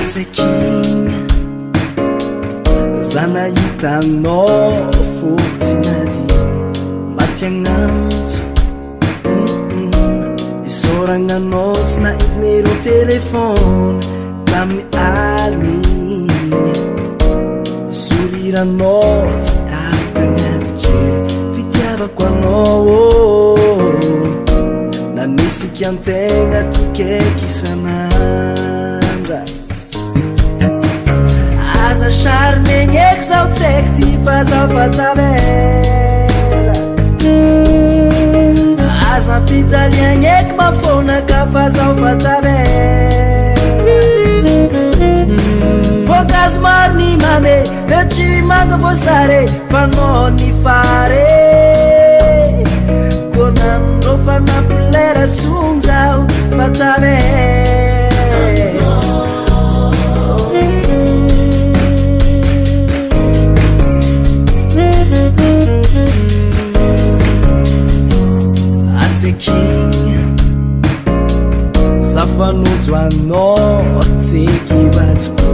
tsaiky za nahita anao foko tsy nadigny mba tiagnantso Isoragna anao tsy nahidy numero telefôny Tamin'aligny Sourir-nao tsy afaka agnaty jeriko Fitiavako anao Nanesiky an-tegna tikaiky isanandra Aza charmegny eky zaho tsaiky ty fa zaho fa tavela Aza ampijalianga eky fonaka fa zaho fa tavela Voankazo maro ny mame le tsy manga voasare fa no ny fare Konandro fa nampilela-tsogy zaho fa tavela tsaiky zafanojo anao tsaiky vatsiko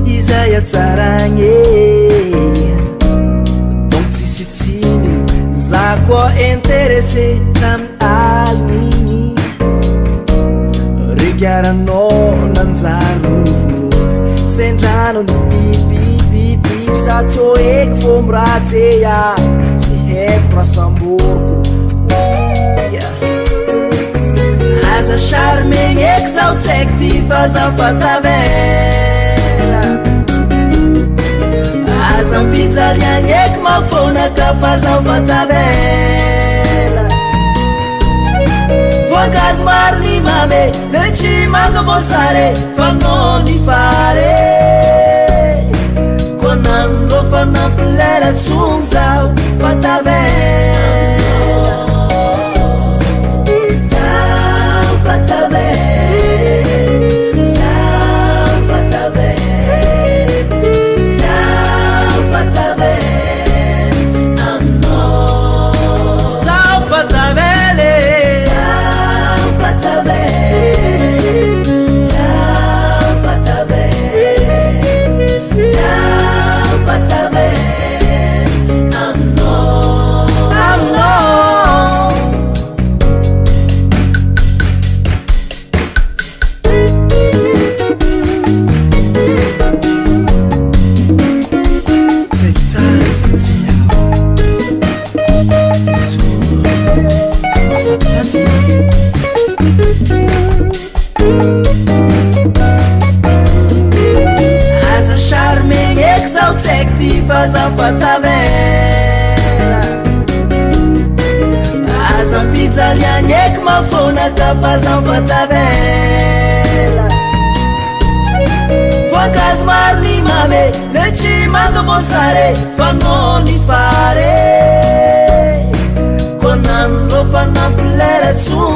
izay atsaragny donc tsisitsiny za koa intéressé Tamin'aligny regaranao nanjary nofinofy sendrano ny bibibibibi sa tsy eky fô miratsy tsy haiko rasamboroko Aza charmegny eky zaho tsaiky ty fa zaho fa tavela Aza ampijalianga eky fonaka fa zaho fa tavela Voankazo maro ny mame le tsy manga voasare fa no ny fare Konandro fa nampilela-tsogy zaho fa tavela Aza charmegny eky zaho tsaiky ty fa zaho fa tavela Aza ampijalianga eky fonaka fa zaho fa tavela Voankazo maro ny mame le tsy manga voasare fa no ny fare Konandro fa nampilela-tsogy